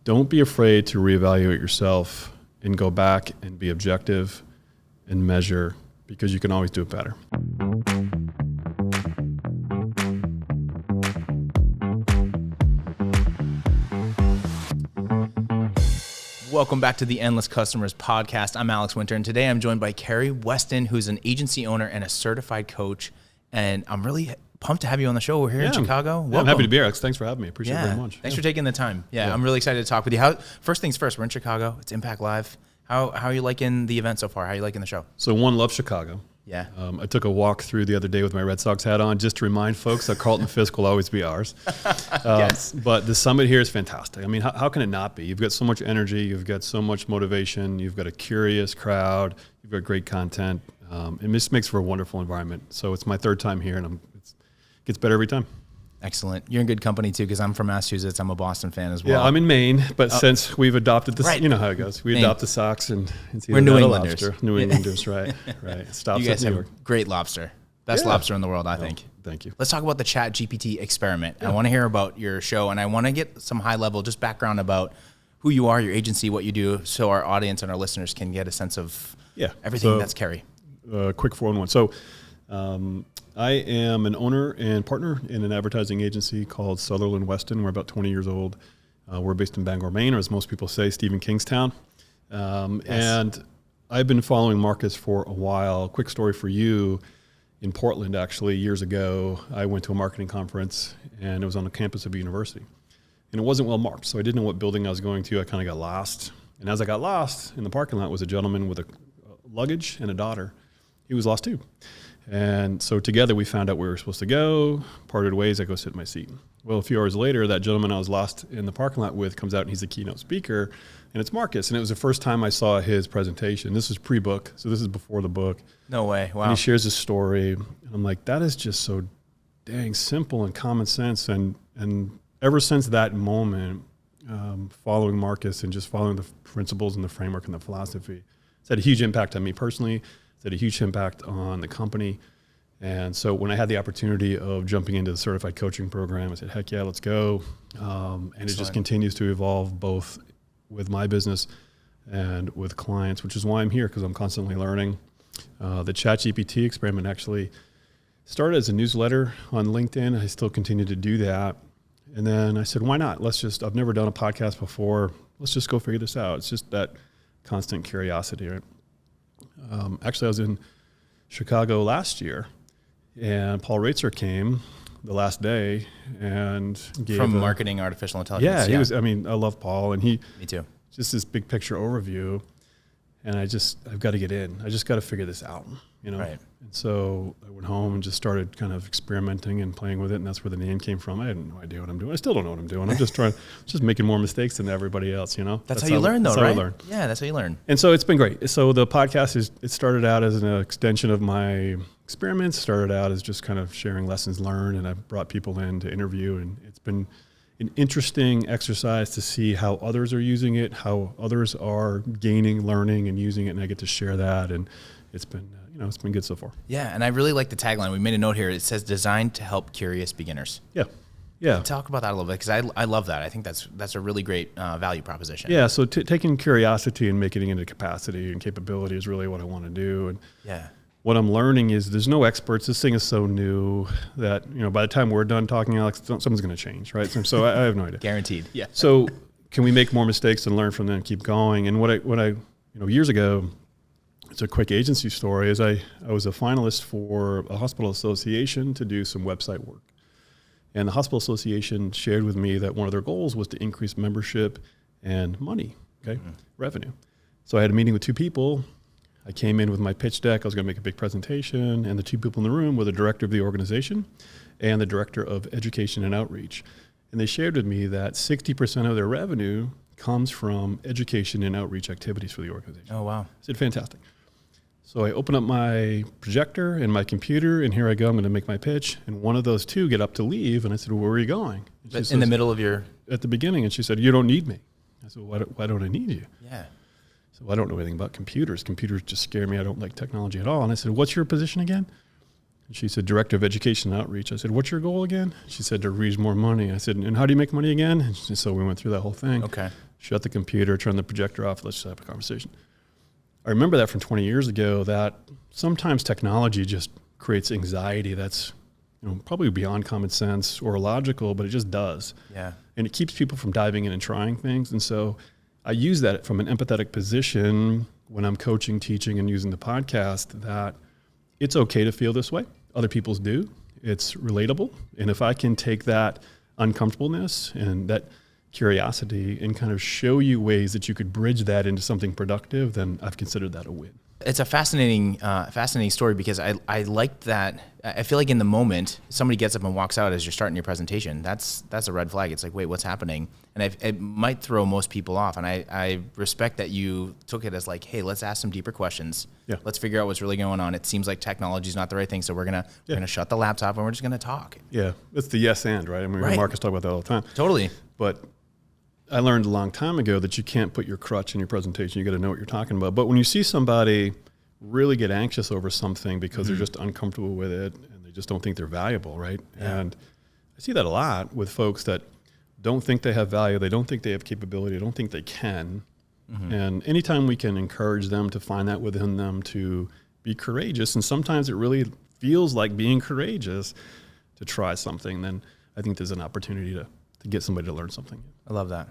don't be afraid to reevaluate yourself and go back and be objective and measure, because you can always do it better. Welcome back to the Endless Customers Podcast. I'm Alex Winter, and today I'm joined by Cary Weston, who's an agency owner and a certified coach. And I'm really pumped to have you on the show. We're here in Chicago. Welcome. I'm happy to be here, Alex. Thanks for having me. Appreciate it very much. Thanks for taking the time. I'm really excited to talk with you. First things first, we're in Chicago. It's Impact Live. How are you liking the event so far? How are you liking the show? So love Chicago. Yeah. I took a walk through the other day with my Red Sox hat on just to remind folks that Carlton Fisk will always be ours. Yes. But the summit here is fantastic. I mean, how can it not be? You've got so much energy. You've got so much motivation. You've got a curious crowd. You've got great content. It just makes for a wonderful environment. So it's my third time here, and it gets better every time. Excellent. You're in good company, too, because I'm from Massachusetts. I'm a Boston fan as well. Yeah, I'm in Maine, but since we've adopted this, you know how it goes. We adopt the Sox, and it's we're New Englanders. New Englanders, right. Stops you guys at New have York. Great lobster. Best lobster in the world, I think. Thank you. Let's talk about the ChatGPT experiment. I want to hear about your show, and I want to get some high-level just background about who you are, your agency, what you do, so our audience and our listeners can get a sense of everything that's Cary. Quick 4-in-1. So I am an owner and partner in an advertising agency called Cary Weston. We're about 20 years old. We're based in Bangor, Maine, or as most people say, Stephen Kingstown. And I've been following markets for a while. Quick story for you. In Portland, actually, years ago, I went to a marketing conference, and it was on the campus of a university. And it wasn't well marked, so I didn't know what building I was going to. I kind of got lost. And as I got lost, in the parking lot was a gentleman with a luggage and a daughter. He was lost too. And so together we found out where we were supposed to go, parted ways, I go sit in my seat. Well, a few hours later, that gentleman I was lost in the parking lot with comes out, and he's a keynote speaker, and it's Marcus. And it was the first time I saw his presentation. This was pre-book, so this is before the book. No way, wow. And he shares his story, and I'm like, that is just so dang simple and common sense. And ever since that moment, following Marcus and just following the principles and the framework and the philosophy, it's had a huge impact on me personally. It's had a huge impact on the company. And so when I had the opportunity of jumping into the certified coaching program, I said, heck yeah, let's go. And it just continues to evolve both with my business and with clients, which is why I'm here, because I'm constantly learning. The ChatGPT experiment actually started as a newsletter on LinkedIn. I still continue to do that. And then I said, why not? I've never done a podcast before. Let's just go figure this out. It's just that constant curiosity, right? Actually, I was in Chicago last year, and Paul Raitzer came the last day and gave from marketing artificial intelligence. Yeah, he was. I mean, I love Paul, and me too. Just this big picture overview, and I've got to get in. I just got to figure this out, Right. And so I went home and just started kind of experimenting and playing with it, and that's where the name came from. I had no idea what I'm doing. I still don't know what I'm doing. I'm just just making more mistakes than everybody else, That's how you learn, though, right? That's how I learn. Yeah, that's how you learn. And so it's been great. So the podcast it started out as an extension of my experiments, started out as just kind of sharing lessons learned, and I brought people in to interview, and it's been an interesting exercise to see how others are using it, how others are gaining, learning, and using it, and I get to share that, and it's been it's been good so far. Yeah, and I really like the tagline. We made a note here. It says designed to help curious beginners. Yeah. Talk about that a little bit, because I love that. I think that's a really great value proposition. Yeah, so taking curiosity and making it into capacity and capability is really what I want to do. And what I'm learning is there's no experts. This thing is so new that by the time we're done talking, Alex, something's going to change, right? So I have no idea. Guaranteed. Yeah. So can we make more mistakes and learn from them and keep going? And what I years ago, it's a quick agency story, is I was a finalist for a hospital association to do some website work. And the hospital association shared with me that one of their goals was to increase membership and money, revenue. So I had a meeting with two people. I came in with my pitch deck. I was going to make a big presentation, and the two people in the room were the director of the organization and the director of education and outreach. And they shared with me that 60% of their revenue comes from education and outreach activities for the organization. Oh, wow. I said, fantastic. So I open up my projector and my computer, and here I go. I'm going to make my pitch. And one of those two get up to leave, and I said, where are you going? But in the middle of your... At the beginning, and she said, you don't need me. I said, why don't I need you? Yeah. So I don't know anything about computers. Computers just scare me. I don't like technology at all. And I said, what's your position again? She said, Director of Education and Outreach. I said, what's your goal again? She said, to raise more money. I said, and how do you make money again? And so we went through that whole thing. Okay. Shut the computer, turn the projector off. Let's just have a conversation. I remember that from 20 years ago, that sometimes technology just creates anxiety that's probably beyond common sense or logical, but it just does. Yeah. And it keeps people from diving in and trying things. And so I use that from an empathetic position when I'm coaching, teaching, and using the podcast, that it's okay to feel this way. Other people's do. It's relatable. And if I can take that uncomfortableness and that curiosity and kind of show you ways that you could bridge that into something productive, then I've considered that a win. It's a fascinating story, because I like that. I feel like in the moment, somebody gets up and walks out as you're starting your presentation. That's a red flag. It's like, wait, what's happening? And it might throw most people off. And I respect that you took it as like, hey, let's ask some deeper questions. Yeah. Let's figure out what's really going on. It seems like technology is not the right thing, so we're gonna shut the laptop and we're just gonna talk. Yeah, it's the yes and, right? I mean, Right. Marcus talk about that all the time. Totally. But I learned a long time ago that you can't put your crutch in your presentation. You got to know what you're talking about. But when you see somebody really get anxious over something because they're just uncomfortable with it and they just don't think they're valuable, right? Yeah. And I see that a lot with folks that don't think they have value. They don't think they have capability. They don't think they can. And anytime we can encourage them to find that within them, to be courageous, and sometimes it really feels like being courageous to try something, then I think there's an opportunity to get somebody to learn something. I love that.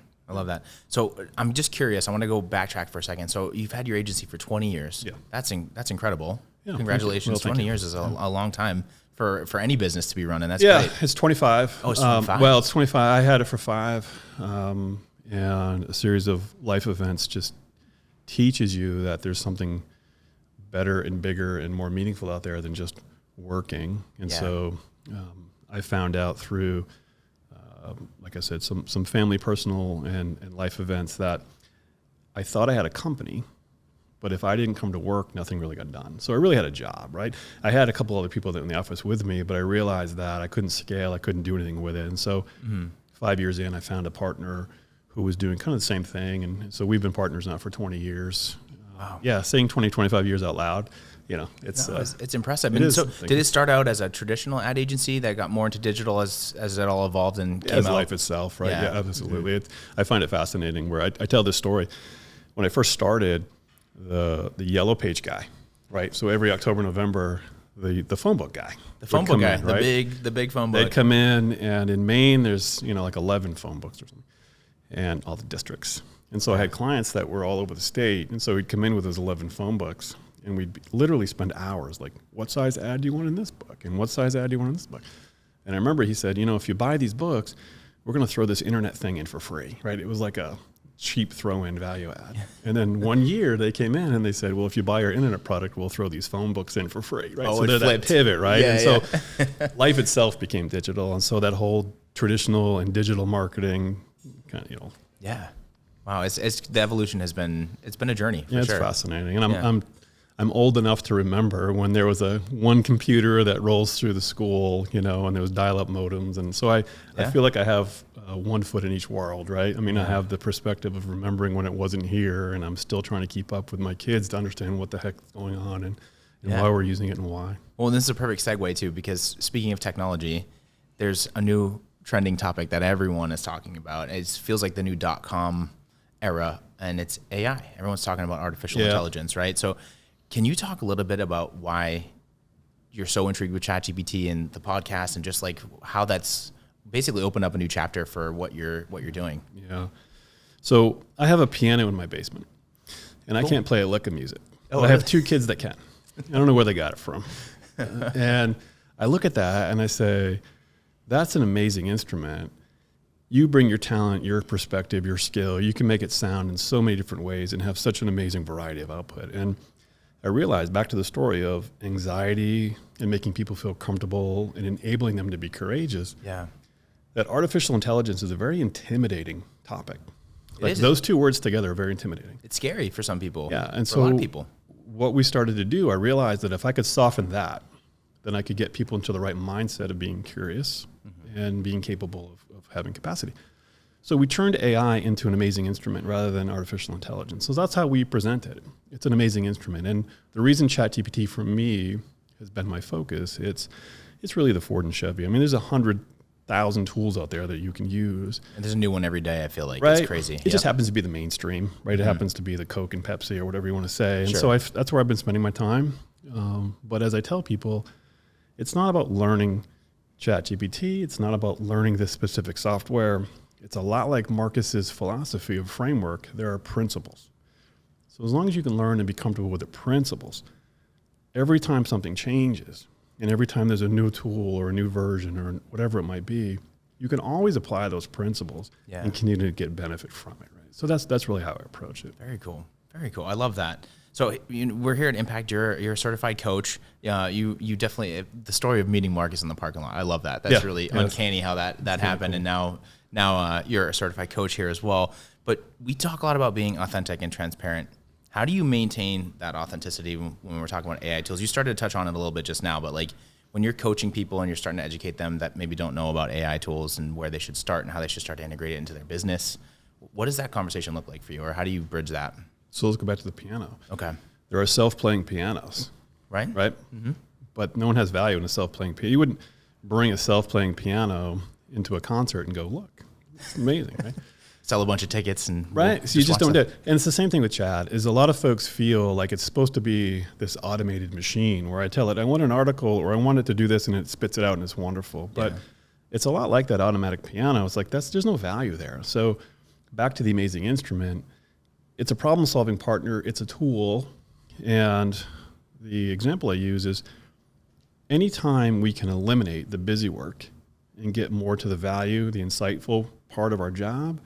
So I'm just curious. I want to go backtrack for a second. So you've had your agency for 20 years. Yeah. That's incredible. Yeah, Congratulations. thank you. 20 years is a long time for any business to be running. That's Yeah, great. it's 25. Oh, it's 25. Well, it's 25. I had it for 5. And a series of life events just teaches you that there's something better and bigger and more meaningful out there than just working. And so I found out through, like I said, some family, personal, and life events that I thought I had a company, but if I didn't come to work, nothing really got done. So I really had a job, right? I had a couple other people that were in the office with me, but I realized that I couldn't scale, I couldn't do anything with it. And so 5 years in, I found a partner who was doing kind of the same thing. And so we've been partners now for 20 years. Wow. Yeah, saying 20, 25 years out loud, it's impressive. It And is. so did it start out as a traditional ad agency that got more into digital as it all evolved and came as out? life itself, right? Yeah. Yeah, absolutely. I find it fascinating where I tell this story. When I first started, the yellow page guy, right? So every October, November, the phone book guy. The phone book guy, right? the big phone book. They'd come in, and in Maine, there's like 11 phone books or something, and all the districts. And so I had clients that were all over the state, and so he'd come in with those 11 phone books, and we'd literally spend hours like, what size ad do you want in this book? And what size ad do you want in this book? And I remember he said, if you buy these books, we're going to throw this internet thing in for free, right? It was like a cheap throw-in value add. And then one year they came in and they said, well, if you buy our internet product, we'll throw these phone books in for free, right? Oh, so it there's that flipped. pivot, right? Yeah, and so life itself became digital. And so that whole traditional and digital marketing kind of, Yeah. Wow. It's the evolution has been a journey for yeah, sure. it's fascinating. And I'm old enough to remember when there was one computer that rolls through the school, and there was dial-up modems. And so I feel like I have 1 foot in each world, right? I mean, I have the perspective of remembering when it wasn't here, and I'm still trying to keep up with my kids to understand what the heck is going on and why we're using it and why. Well, this is a perfect segue too, because speaking of technology, there's a new trending topic that everyone is talking about. It feels like the new .com era, and it's AI. Everyone's talking about artificial intelligence, right? So can you talk a little bit about why you're so intrigued with ChatGPT and the podcast, and just like how that's basically opened up a new chapter for what you're doing? Yeah. So I have a piano in my basement, and I can't play a lick of music. Oh, but I have 2 kids that can. I don't know where they got it from. And I look at that and I say, that's an amazing instrument. You bring your talent, your perspective, your skill. You can make it sound in so many different ways and have such an amazing variety of output. And I realized, back to the story of anxiety and making people feel comfortable and enabling them to be courageous, that artificial intelligence is a very intimidating topic. Like those 2 words together are very intimidating. It's scary for some people. Yeah, and for so a lot of people. What we started to do, I realized that if I could soften that, then I could get people into the right mindset of being curious and being capable of having capacity. So we turned AI into an amazing instrument rather than artificial intelligence. So that's how we present it. It's an amazing instrument. And the reason ChatGPT for me has been my focus. It's really the Ford and Chevy. I mean, there's 100,000 tools out there that you can use. And there's a new one every day, I feel like. Right? It's crazy. It just happens to be the mainstream, right? It happens to be the Coke and Pepsi or whatever you want to say. And Sure. so that's where I've been spending my time. But as I tell people, it's not about learning ChatGPT. It's not about learning this specific software. It's a lot like Marcus's philosophy of framework. There are principles. So as long as you can learn and be comfortable with the principles, every time something changes and every time there's a new tool or a new version or whatever it might be, you can always apply those principles and continue to get benefit from it, right? So that's really how I approach it. Very cool. Very cool. I love that. So we're here at Impact. You're a certified coach. You definitely, the story of meeting Marcus in the parking lot, I love that. That's really uncanny how that happened. Cool. And now you're a certified coach here as well. But we talk a lot about being authentic and transparent. How do you maintain that authenticity when we're talking about AI tools? You started to touch on it a little bit just now, but like when you're coaching people and you're starting to educate them that maybe don't know about AI tools and where they should start and how they should start to integrate it into their business, what does that conversation look like for you, or how do you bridge that? So let's go back to the piano. Okay. There are self-playing pianos. Right? Right? Mm-hmm. But no one has value in a self-playing piano. You wouldn't bring a self-playing piano into a concert and go, look, it's amazing, right? Sell a bunch of tickets and right. So you just don't do it. And it's the same thing with chat. Is a lot of folks feel like it's supposed to be this automated machine where I tell it I want an article or I want it to do this and it spits it out and it's wonderful. But it's a lot like that automatic piano. It's like there's no value there. So back to the amazing instrument, it's a problem-solving partner. It's a tool. And the example I use is anytime we can eliminate the busy work and get more to the value, the insightful part of our job,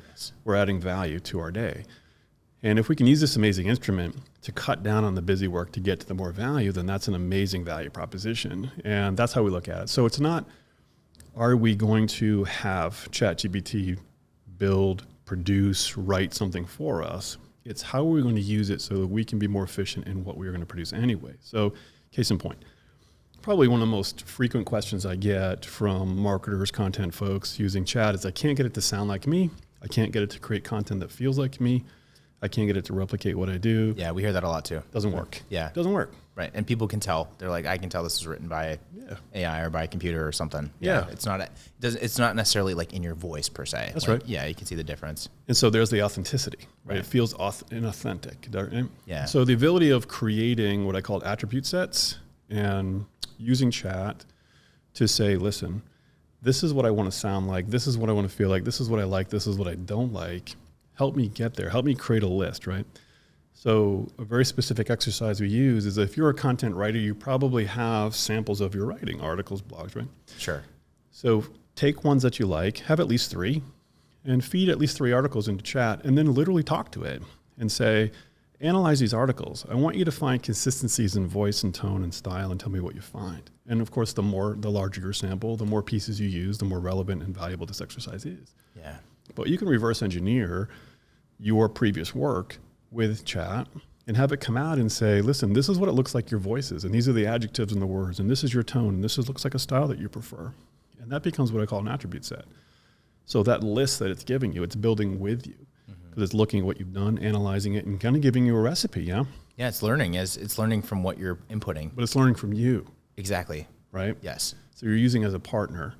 we're adding value to our day. And if we can use this amazing instrument to cut down on the busy work to get to the more value, then that's an amazing value proposition. And that's how we look at it. So it's not, are we going to have ChatGPT build, produce, write something for us? It's how are we going to use it so that we can be more efficient in what we're going to produce anyway. So case in point, probably one of the most frequent questions I get from marketers, content folks using chat is I can't get it to sound like me. I can't get it to create content that feels like me. I can't get it to replicate what I do. Yeah, we hear that a lot too. Doesn't work. Yeah. Doesn't work. Right. And people can tell. They're like, I can tell this is written by AI or by a computer or something. Yeah. It's not necessarily like in your voice per se. That's like, right. Yeah, you can see the difference. And so there's the authenticity, right? It feels inauthentic. Right? Yeah. So the ability of creating what I call attribute sets and using chat to say, listen, this is what I want to sound like. This is what I want to feel like. This is what I like. This is what I don't like. Help me get there. Help me create a list, right? So a very specific exercise we use is if you're a content writer, you probably have samples of your writing, articles, blogs, right? Sure. So take ones that you like, have at least 3, and feed at least 3 articles into chat, and then literally talk to it and say, analyze these articles. I want you to find consistencies in voice and tone and style and tell me what you find. And of course, the larger your sample, the more pieces you use, the more relevant and valuable this exercise is. Yeah. But you can reverse engineer your previous work with chat and have it come out and say, listen, this is what it looks like your voice is, and these are the adjectives and the words, and this is your tone, and this looks like a style that you prefer. And that becomes what I call an attribute set. So that list that it's giving you, it's building with you. Because it's looking at what you've done, analyzing it, and kind of giving you a recipe, yeah? Yeah, it's learning. It's learning from what you're inputting. But it's learning from you. Exactly. Right? Yes. So you're using it as a partner.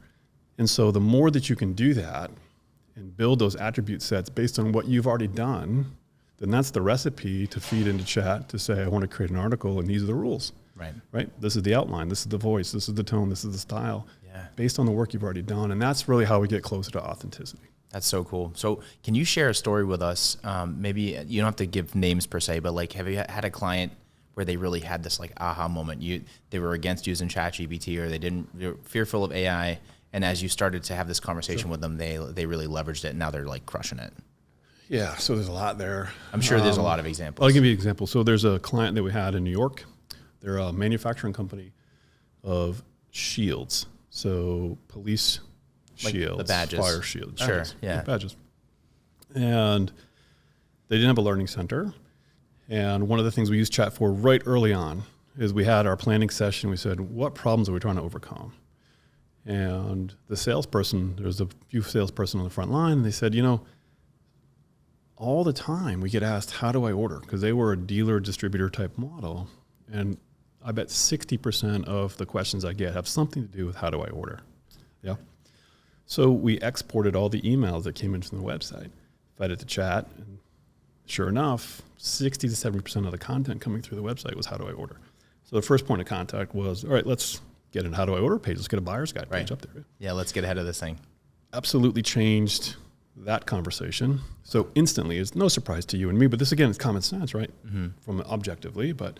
And so the more that you can do that and build those attribute sets based on what you've already done, then that's the recipe to feed into chat to say, I want to create an article, and these are the rules. Right. Right? This is the outline. This is the voice. This is the tone. This is the style. Yeah. Based on the work you've already done. And that's really how we get closer to authenticity. That's so cool. So can you share a story with us? Maybe you don't have to give names per se, but like, have you had a client where they really had this like aha moment? They were against using ChatGPT, or they were fearful of AI. And as you started to have this conversation with them, they really leveraged it, and now they're like crushing it. Yeah. So there's a lot there. I'm sure there's a lot of examples. I'll give you an example. So there's a client that we had in New York. They're a manufacturing company of shields. So police like shields, the badges. fire shields. Sure, badges, yeah. Badges. And they didn't have a learning center. And one of the things we used chat for right early on is we had our planning session. We said, what problems are we trying to overcome? And the salesperson, there was a few salesperson on the front line, and they said, all the time we get asked, how do I order? Because they were a dealer distributor type model. And I bet 60% of the questions I get have something to do with how do I order. Yeah. So we exported all the emails that came in from the website, fed it to chat, and sure enough, 60 to 70% of the content coming through the website was how do I order. So the first point of contact was, all right, let's get an how do I order page. Let's get a buyer's guide page up there. Yeah, let's get ahead of this thing. Absolutely changed that conversation. So instantly, it's no surprise to you and me, but this again is common sense, right? From objectively, but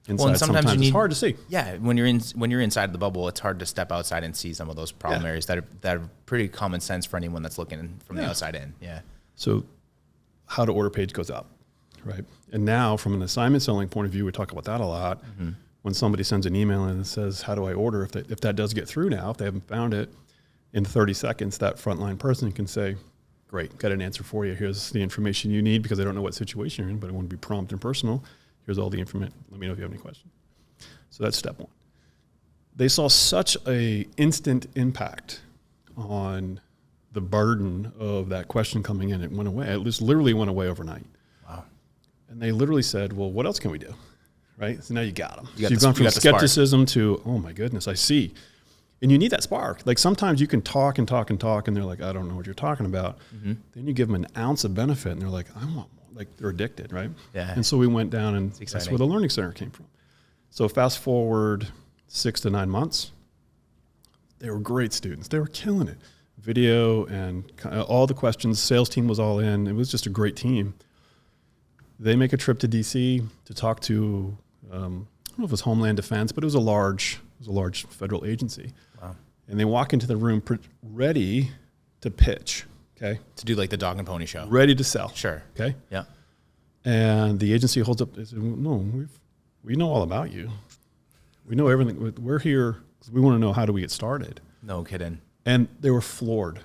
inside sometimes it's hard to see. Yeah, when you're inside the bubble, it's hard to step outside and see some of those problem areas that are pretty common sense for anyone that's looking from the outside in. Yeah. So how to order page goes up, right? And now from an assignment selling point of view, we talk about that a lot. When somebody sends an email and it says, how do I order? If that does get through now, if they haven't found it, in 30 seconds, that frontline person can say, great, got an answer for you. Here's the information you need because I don't know what situation you're in, but I want to be prompt and personal. Here's all the information. Let me know if you have any questions. So that's step one. They saw such a instant impact on the burden of that question coming in. It went away. It just literally went away overnight. Wow. And they literally said, well, what else can we do? Right? So now you got them. You've gone from skepticism to, oh my goodness, I see. And you need that spark. Like sometimes you can talk and talk and talk and they're like, I don't know what you're talking about. Then you give them an ounce of benefit and they're like, I want more. Like they're addicted, right? Yeah. And so we went down and that's where the Learning Center came from. So fast forward 6 to 9 months, they were great students. They were killing it. Video and all the questions, sales team was all in. It was just a great team. They make a trip to DC to talk to, I don't know if it was Homeland Defense, but it was a large federal agency. Wow. And they walk into the room ready to pitch, okay? To do like the dog and pony show. Ready to sell. Sure. Okay? Yeah. And the agency holds up, they said, no, we know all about you. We know everything. We're here because we want to know how do we get started. No kidding. And they were floored.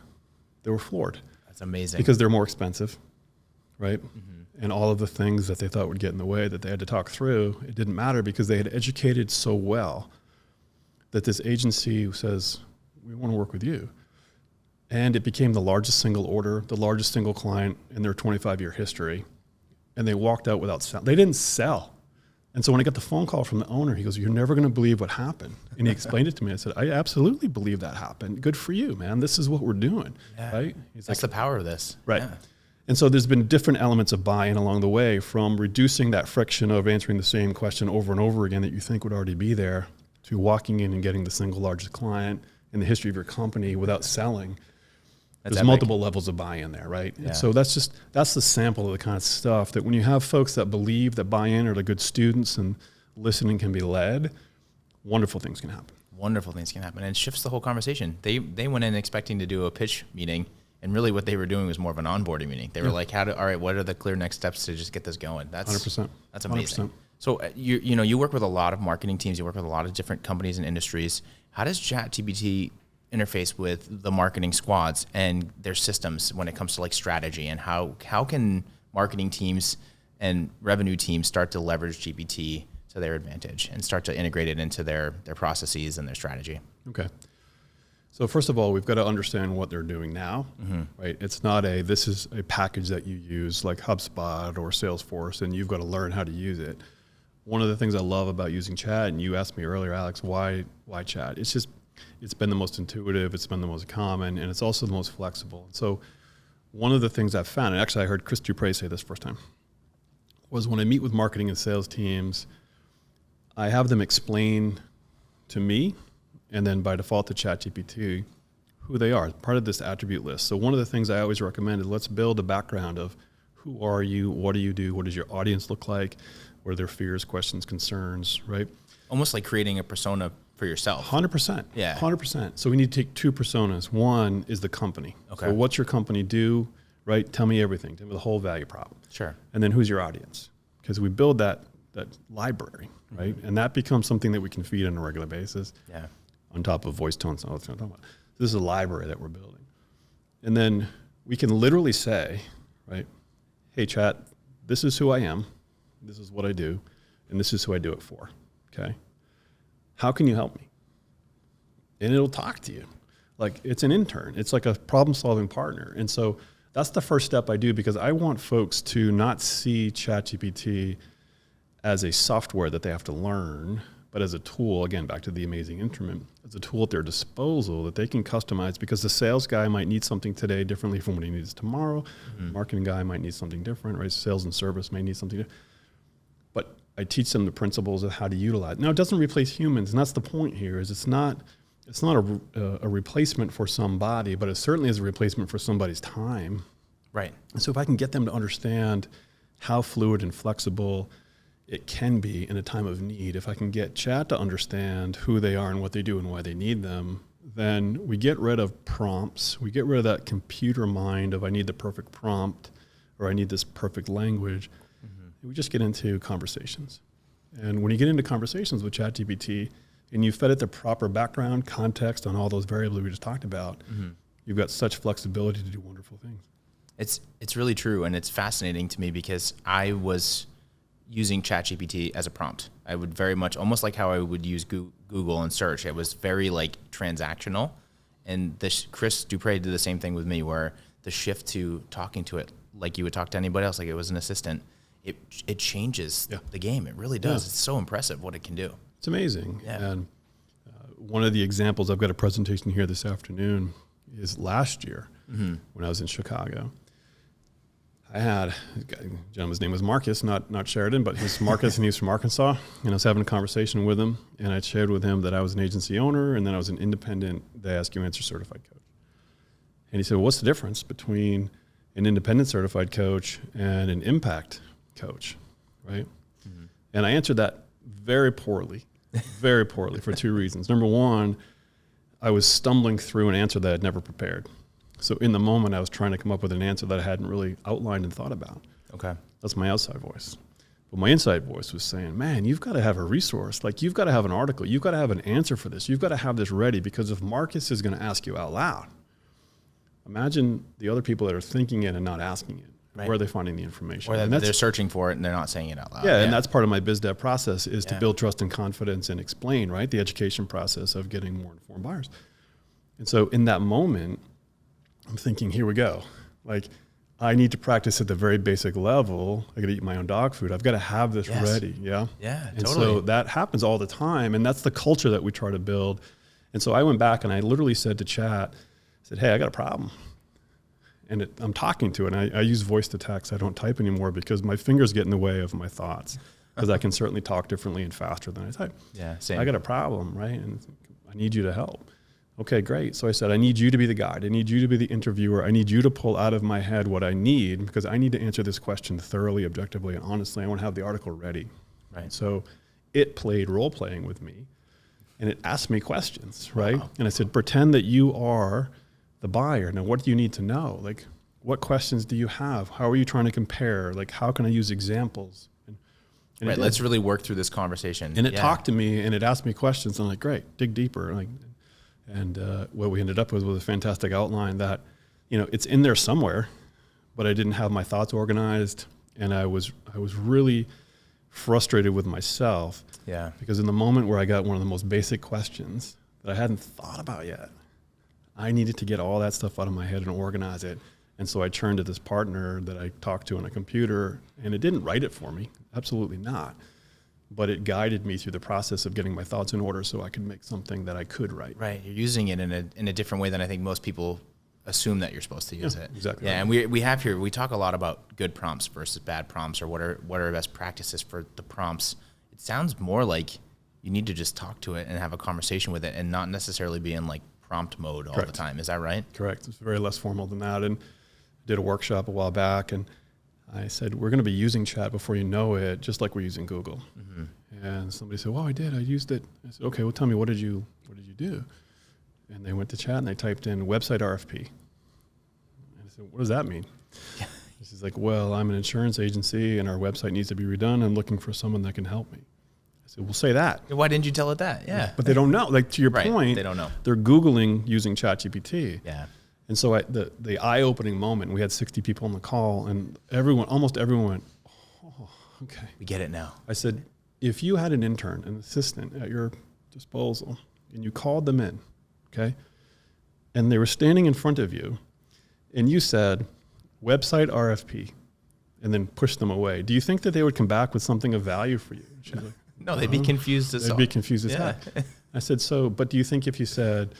That's amazing. Because they're more expensive, right? And all of the things that they thought would get in the way that they had to talk through, it didn't matter because they had educated so well that this agency says, we want to work with you. And it became the largest single order, the largest single client in their 25-year history. And they walked out without selling. They didn't sell. And so when I got the phone call from the owner, he goes, you're never going to believe what happened. And he explained it to me. I said, I absolutely believe that happened. Good for you, man. This is what we're doing, right? He's That's like, the power of this. Right. Yeah. And so there's been different elements of buy-in along the way, from reducing that friction of answering the same question over and over again that you think would already be there, to walking in and getting the single largest client in the history of your company without selling. There's multiple levels of buy-in there, right? Yeah. And so that's the sample of the kind of stuff that when you have folks that believe that buy-in are the good students and listening can be led, wonderful things can happen. Wonderful things can happen. And it shifts the whole conversation. They went in expecting to do a pitch meeting, and really what they were doing was more of an onboarding meeting. They were like, all right, what are the clear next steps to just get this going? That's 100%. That's amazing. 100%. So you work with a lot of marketing teams, you work with a lot of different companies and industries. How does ChatGPT interface with the marketing squads and their systems when it comes to like strategy, and how can marketing teams and revenue teams start to leverage GPT to their advantage and start to integrate it into their processes and their strategy? Okay. So first of all, we've got to understand what they're doing now, right? It's not this is a package that you use like HubSpot or Salesforce, and you've got to learn how to use it. One of the things I love about using chat, and you asked me earlier, Alex, why chat? It's been the most intuitive, it's been the most common, and it's also the most flexible. So one of the things I've found, and actually I heard Chris Dupre say this first time, was when I meet with marketing and sales teams, I have them explain to me, and then by default to ChatGPT, who they are, part of this attribute list. So one of the things I always recommend is let's build a background of who are you, what do you do, what does your audience look like, what are their fears, questions, concerns, right? Almost like creating a persona for yourself. 100%. Yeah. 100%. So we need to take two personas. One is the company. Okay. So what's your company do, right? Tell me everything. Tell me the whole value prop. Sure. And then who's your audience? Because we build that library, right? And that becomes something that we can feed on a regular basis. Yeah. On top of voice tones and all that. This is a library that we're building. And then we can literally say, right, hey, chat, this is who I am. This is what I do. And this is who I do it for. Okay. How can you help me? And it'll talk to you. Like it's an intern. It's like a problem-solving partner. And so that's the first step I do, because I want folks to not see ChatGPT as a software that they have to learn, but as a tool, again, back to the amazing instrument, as a tool at their disposal that they can customize, because the sales guy might need something today differently from what he needs tomorrow. The marketing guy might need something different, right? Sales and service may need something different. But I teach them the principles of how to utilize. Now, it doesn't replace humans, and that's the point here, is it's not a replacement for somebody, but it certainly is a replacement for somebody's time. Right. And so if I can get them to understand how fluid and flexible it can be in a time of need, if I can get chat to understand who they are and what they do and why they need them, then we get rid of prompts. We get rid of that computer mind of I need the perfect prompt or I need this perfect language. We just get into conversations. And when you get into conversations with ChatGPT and you fed it the proper background, context on all those variables we just talked about, you've got such flexibility to do wonderful things. It's really true, and it's fascinating to me because I was using ChatGPT as a prompt. I would very much, almost like how I would use Google and search. It was very like transactional, and Chris Dupre did the same thing with me, where the shift to talking to it like you would talk to anybody else, like it was an assistant. It changes the game. It really does. It's so impressive what it can do. It's amazing. Yeah. And one of the examples, I've got a presentation here this afternoon, is last year when I was in Chicago. I had a gentleman's name was Marcus, not Sheridan, but he's Marcus, and he's from Arkansas. And I was having a conversation with him, and I shared with him that I was an agency owner, and then I was an independent They Ask You Answer certified coach. And he said, well, what's the difference between an independent certified coach and an impact coach, right? And I answered that very poorly for two reasons. Number one, I was stumbling through an answer that I'd never prepared. So in the moment, I was trying to come up with an answer that I hadn't really outlined and thought about. Okay. That's my outside voice. But my inside voice was saying, man, you've got to have a resource. Like, you've got to have an article. You've got to have an answer for this. You've got to have this ready, because if Marcus is going to ask you out loud, imagine the other people that are thinking it and not asking it. Right. Where are they finding the information? Or they're searching for it and they're not saying it out loud. Yeah, and that's part of my biz dev process, is to build trust and confidence and explain, right? The education process of getting more informed buyers. And so in that moment, I'm thinking, here we go. Like, I need to practice at the very basic level. I got to eat my own dog food. I've got to have this ready. Yeah. Yeah, and totally. so that happens all the time. And that's the culture that we try to build. And so I went back and I literally said to chat, I said, hey, I got a problem. And I'm talking to it. And I use voice to text. I don't type anymore because my fingers get in the way of my thoughts, because I can certainly talk differently and faster than I type. Yeah, same. I got a problem, right? And I need you to help. Okay, great. So I said, I need you to be the guide. I need you to be the interviewer. I need you to pull out of my head what I need, because I need to answer this question thoroughly, objectively, and honestly. I want to have the article ready. Right. So it played role-playing with me, and it asked me questions, right? Wow. And I said, pretend that you are the buyer. Now, what do you need to know? Like, what questions do you have? How are you trying to compare? Like, how can I use examples? And Right. Let's really work through this conversation. And it talked to me, and it asked me questions. And I'm like, great, dig deeper. And what we ended up with was a fantastic outline that, it's in there somewhere, but I didn't have my thoughts organized, and I was really frustrated with myself. Yeah. Because in the moment where I got one of the most basic questions that I hadn't thought about yet, I needed to get all that stuff out of my head and organize it. And so I turned to this partner that I talked to on a computer, and it didn't write it for me, absolutely not. But it guided me through the process of getting my thoughts in order so I could make something that I could write. Right. You're using it in a different way than I think most people assume that you're supposed to use it. Exactly. Yeah. Right. And we talk a lot about good prompts versus bad prompts, or what are best practices for the prompts. It sounds more like you need to just talk to it and have a conversation with it, and not necessarily be in like prompt mode all the time. Is that right? Correct. It's very less formal than that. And I did a workshop a while back, and I said, we're going to be using chat before you know it, just like we're using Google. And somebody said, well, I did. I used it. I said, okay, well, tell me, what did you do? And they went to chat and they typed in website RFP. And I said, what does that mean? She's like, well, I'm an insurance agency and our website needs to be redone. I'm looking for someone that can help me. I said, well, say that. Why didn't you tell it that? Yeah. But they don't know. Like, to your point, they don't know. They're Googling using ChatGPT. Yeah. And so the eye-opening moment, we had 60 people on the call, and almost everyone went, oh, okay. We get it now. I said, if you had an intern, an assistant at your disposal, and you called them in, okay, and they were standing in front of you, and you said, website RFP, and then pushed them away, do you think that they would come back with something of value for you? She's like, No, they'd be confused as They'd be confused as heck. I said, so, but do you think if you said,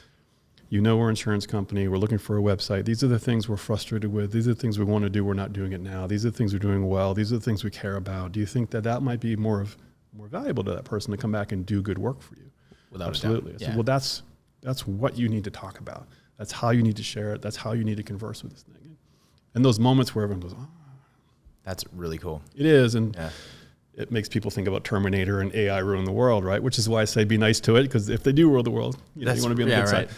you know, we're an insurance company, we're looking for a website, these are the things we're frustrated with, these are the things we want to do, we're not doing it now, these are the things we're doing well, these are the things we care about, do you think that that might be more valuable to that person to come back and do good work for you? Without Absolutely. a doubt. I said, well, that's what you need to talk about. That's how you need to share it. That's how you need to converse with this thing. And those moments where everyone goes, oh. That's really cool. It is. And it makes people think about Terminator and AI ruin the world, right? Which is why I say be nice to it, because if they do rule the world, you want to be on the good side.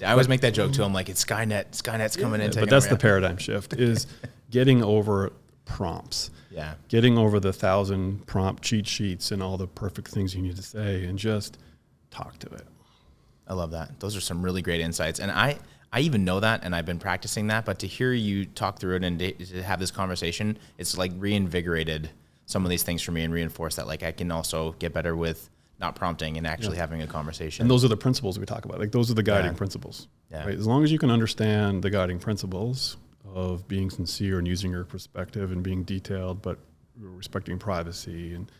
I always make that joke to them, like, it's Skynet. Skynet's coming in. But that's the paradigm shift, is getting over prompts. Yeah. Getting over the 1,000 prompt cheat sheets and all the perfect things you need to say and just talk to it. I love that. Those are some really great insights. And I even know that, and I've been practicing that, but to hear you talk through it and to have this conversation, it's like reinvigorated some of these things for me and reinforced that, like, I can also get better with not prompting and actually having a conversation. And those are the principles we talk about. Like, those are the guiding principles. Yeah. Right? As long as you can understand the guiding principles of being sincere and using your perspective and being detailed, but respecting privacy, and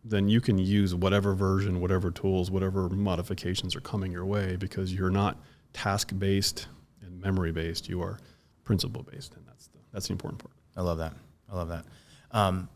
then you can use whatever version, whatever tools, whatever modifications are coming your way, because you're not task-based and memory-based. You are principle-based, and that's the important part. I love that.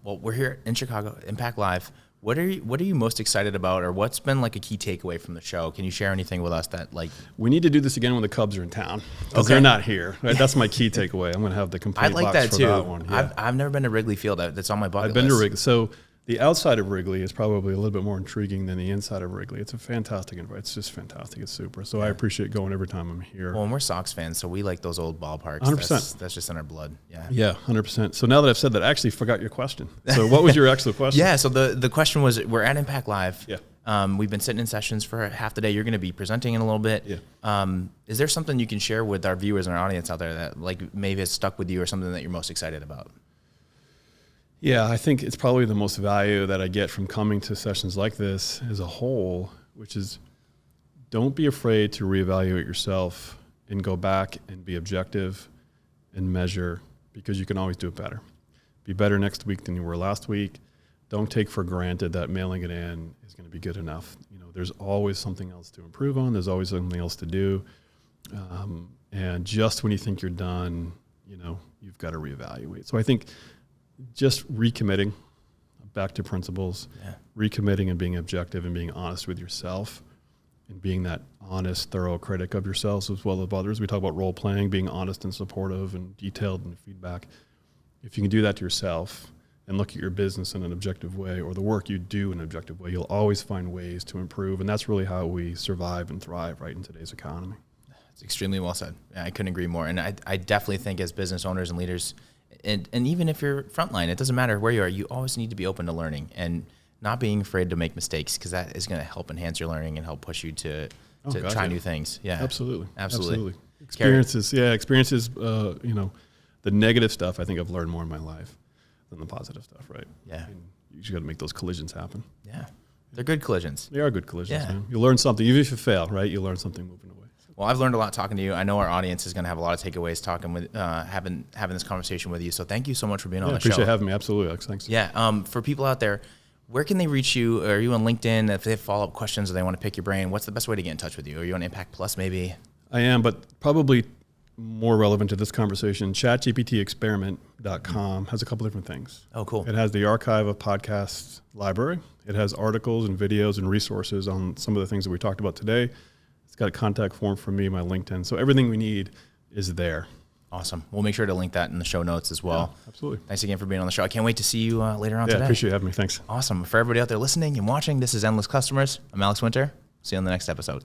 Well, we're here in Chicago, Impact Live. What are you most excited about, or what's been like a key takeaway from the show? Can you share anything with us that, like, we need to do this again when the Cubs are in town, because they're not here. Right? That's my key takeaway. I'm going to have the complete I'd like box that for too. that one. Yeah. I've never been to Wrigley Field. That's on my bucket I've been list. to Wrigley. So the outside of Wrigley is probably a little bit more intriguing than the inside of Wrigley. It's a fantastic environment. It's just fantastic. It's super. So I appreciate going every time I'm here. Well, and we're Sox fans, so we like those old ballparks. 100%. That's just in our blood. Yeah. Yeah, 100%. So now that I've said that, I actually forgot your question. So what was your actual question? Yeah, so the question was, we're at Impact Live. Yeah. We've been sitting in sessions for half the day. You're going to be presenting in a little bit. Yeah. Is there something you can share with our viewers and our audience out there that, like, maybe has stuck with you, or something that you're most excited about? Yeah, I think it's probably the most value that I get from coming to sessions like this as a whole, which is, don't be afraid to reevaluate yourself and go back and be objective and measure, because you can always do it better. Be better next week than you were last week. Don't take for granted that mailing it in is going to be good enough. You know, there's always something else to improve on. There's always something else to do. And just when you think you're done, you know, you've got to reevaluate. So I think just recommitting back to principles, recommitting and being objective and being honest with yourself, and being that honest, thorough critic of yourselves as well as others. We talk about role playing, being honest and supportive and detailed in feedback. If you can do that to yourself and look at your business in an objective way, or the work you do in an objective way, you'll always find ways to improve. And that's really how we survive and thrive, right, in today's economy. It's extremely well said. I couldn't agree more. And I definitely think, as business owners and leaders, and even if you're frontline, it doesn't matter where you are, you always need to be open to learning and not being afraid to make mistakes, because that is going to help enhance your learning and help push you to try new things. Yeah, Absolutely. Experiences, you know, the negative stuff I think I've learned more in my life than the positive stuff, right? Yeah. And you just got to make those collisions happen. Yeah. They're good collisions. They are good collisions, man. You learn something, even if you fail, right? You learn something moving away. Well, I've learned a lot talking to you. I know our audience is going to have a lot of takeaways talking with having this conversation with you. So thank you so much for being on the show. Appreciate having me. Absolutely, Alex. Thanks. Yeah. For people out there, where can they reach you? Are you on LinkedIn? If they have follow-up questions or they want to pick your brain, what's the best way to get in touch with you? Are you on Impact Plus maybe? I am, but probably more relevant to this conversation, ChatGPTexperiment.com has a couple different things. Oh, cool. It has the archive of podcasts library. It has articles and videos and resources on some of the things that we talked about today. It's got a contact form for me, my LinkedIn. So everything we need is there. Awesome. We'll make sure to link that in the show notes as well. Yeah, absolutely. Thanks again for being on the show. I can't wait to see you later on today. Yeah, appreciate having me. Thanks. Awesome. For everybody out there listening and watching, this is Endless Customers. I'm Alex Winter. See you on the next episode.